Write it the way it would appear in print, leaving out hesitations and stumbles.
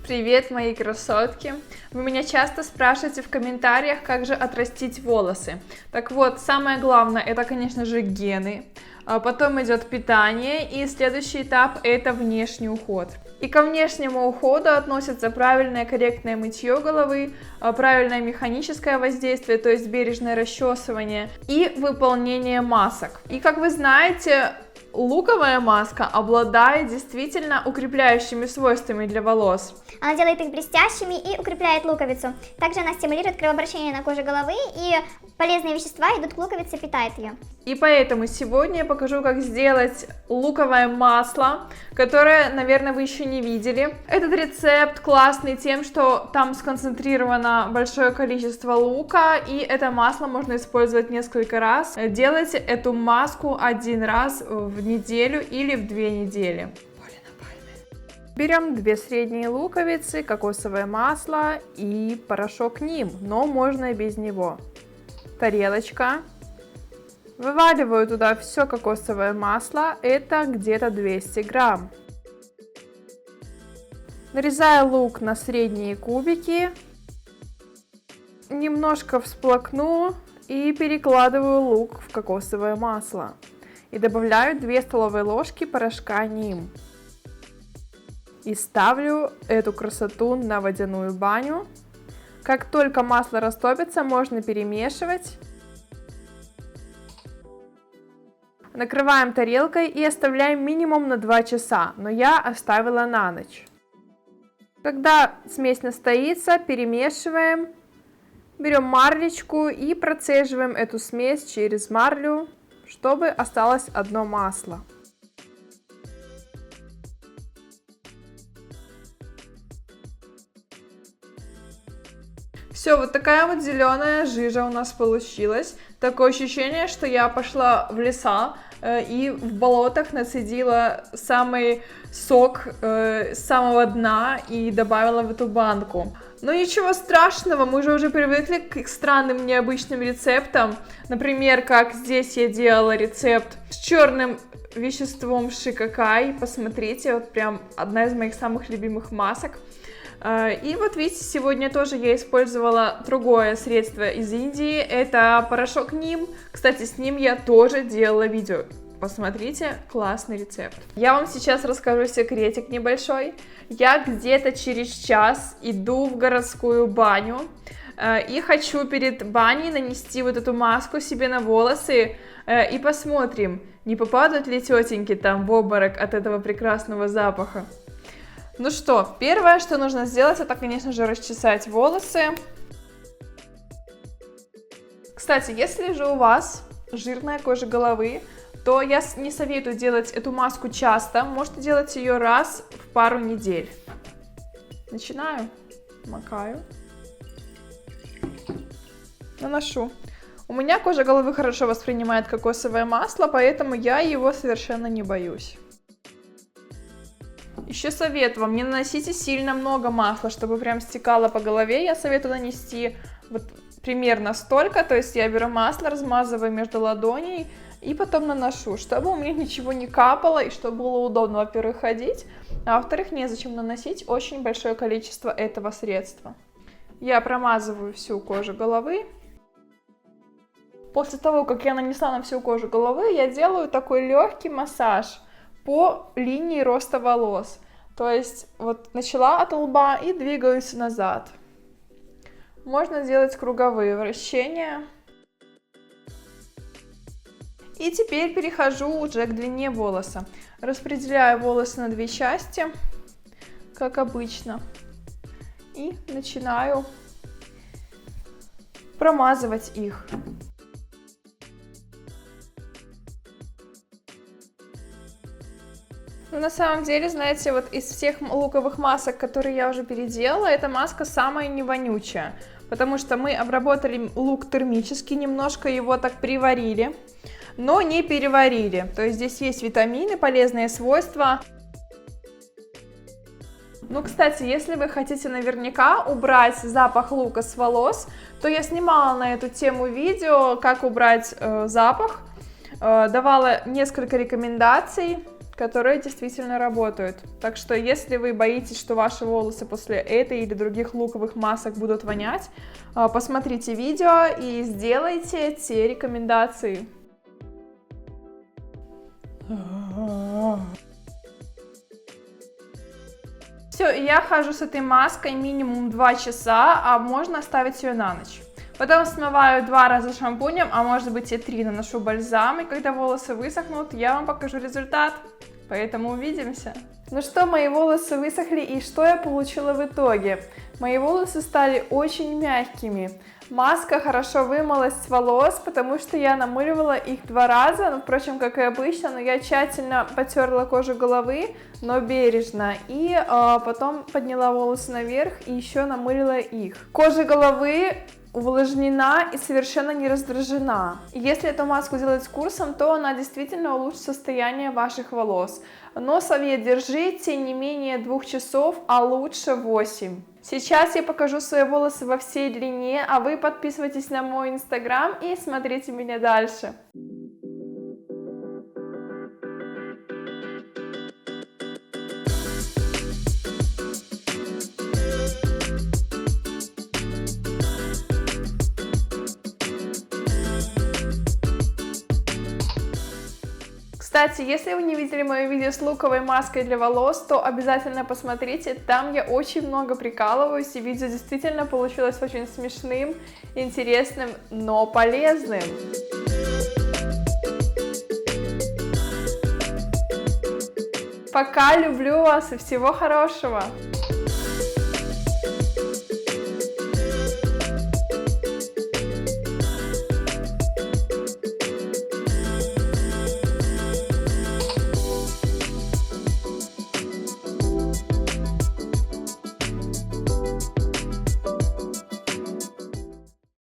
Привет, мои красотки! Вы меня часто спрашиваете в комментариях, как же отрастить волосы. Так вот, самое главное, это, конечно же, гены. Потом идет питание, и следующий этап – это внешний уход. И ко внешнему уходу относятся правильное корректное мытье головы, правильное механическое воздействие, то есть бережное расчесывание, и выполнение масок. И как вы знаете, луковая маска обладает действительно укрепляющими свойствами для волос. Она делает их блестящими и укрепляет луковицу. Также она стимулирует кровообращение на коже головы, и полезные вещества идут к луковице, питает ее. И поэтому сегодня я покажу, как сделать луковое масло, которое, наверное, вы еще не видели. Этот рецепт классный тем, что там сконцентрировано большое количество лука, и это масло можно использовать несколько раз. Делайте эту маску один раз в неделю или в 2 недели. Берем 2 средние луковицы, кокосовое масло и порошок ним, но можно и без него. Тарелочка. Вываливаю туда все кокосовое масло, это где-то 200 грамм. Нарезаю лук на средние кубики. Немножко всплакну и перекладываю лук в кокосовое масло. И добавляю 2 столовые ложки порошка ним. И ставлю эту красоту на водяную баню. Как только масло растопится, можно перемешивать. Накрываем тарелкой и оставляем минимум на 2 часа, но я оставила на ночь. Когда смесь настоится, перемешиваем. Берем марлечку и процеживаем эту смесь через марлю, чтобы осталось одно масло. Все, вот такая вот зеленая жижа у нас получилась. Такое ощущение, что я пошла в леса и в болотах нацедила самый сок с самого дна и добавила в эту банку. Но ничего страшного, мы же уже привыкли к странным необычным рецептам. Например, как здесь я делала рецепт с черным веществом шикакай. Посмотрите, вот прям одна из моих самых любимых масок. И вот видите, сегодня тоже я использовала другое средство из Индии, это порошок ним. Кстати, с ним я тоже делала видео. Посмотрите, классный рецепт. Я вам сейчас расскажу секретик небольшой. Я где-то через час иду в городскую баню и хочу перед баней нанести вот эту маску себе на волосы и посмотрим, не попадут ли тетеньки там в обморок от этого прекрасного запаха. Ну что, первое, что нужно сделать, это, конечно же, расчесать волосы. Кстати, если же у вас жирная кожа головы, то я не советую делать эту маску часто. Можете делать ее раз в пару недель. Начинаю. Макаю. Наношу. У меня кожа головы хорошо воспринимает кокосовое масло, поэтому я его совершенно не боюсь. Еще совет вам, не наносите сильно много масла, чтобы прям стекало по голове. Я советую нанести вот примерно столько, то есть я беру масло, размазываю между ладоней и потом наношу, чтобы у меня ничего не капало и чтобы было удобно, во-первых, ходить, а во-вторых, незачем наносить очень большое количество этого средства. Я промазываю всю кожу головы. После того, как я нанесла на всю кожу головы, я делаю такой легкий массаж по линии роста волос. То есть вот начала от лба и двигаюсь назад. Можно делать круговые вращения. И теперь перехожу уже к длине волоса. Распределяю волосы на 2 части, как обычно. И начинаю промазывать их. Но на самом деле, знаете, вот из всех луковых масок, которые я уже переделала, эта маска самая невонючая. Потому что мы обработали лук термически, немножко его так приварили, но не переварили. То есть здесь есть витамины, полезные свойства. Ну, кстати, если вы хотите наверняка убрать запах лука с волос, то я снимала на эту тему видео, как убрать запах, давала несколько рекомендаций, которые действительно работают. Так что, если вы боитесь, что ваши волосы после этой или других луковых масок будут вонять, посмотрите видео и сделайте те рекомендации. Все, я хожу с этой маской минимум 2 часа, а можно оставить ее на ночь. Потом смываю 2 раза шампунем, а может быть и 3, наношу бальзам, и когда волосы высохнут, я вам покажу результат. Поэтому увидимся. Ну что, мои волосы высохли, и что я получила в итоге? Мои волосы стали очень мягкими. Маска хорошо вымылась с волос, потому что я намыливала их 2 раза, ну, впрочем, как и обычно, но я тщательно потерла кожу головы, но бережно, и потом подняла волосы наверх и еще намылила их. Кожа головы увлажнена и совершенно не раздражена. Если эту маску делать с курсом, то она действительно улучшит состояние ваших волос. Но совет: держите не менее 2 часов, а лучше 8. Сейчас я покажу свои волосы во всей длине, а вы подписывайтесь на мой инстаграм и смотрите меня дальше. Кстати, если вы не видели мое видео с луковой маской для волос, то обязательно посмотрите, там я очень много прикалываюсь, и видео действительно получилось очень смешным, интересным, но полезным. Пока, люблю вас и всего хорошего!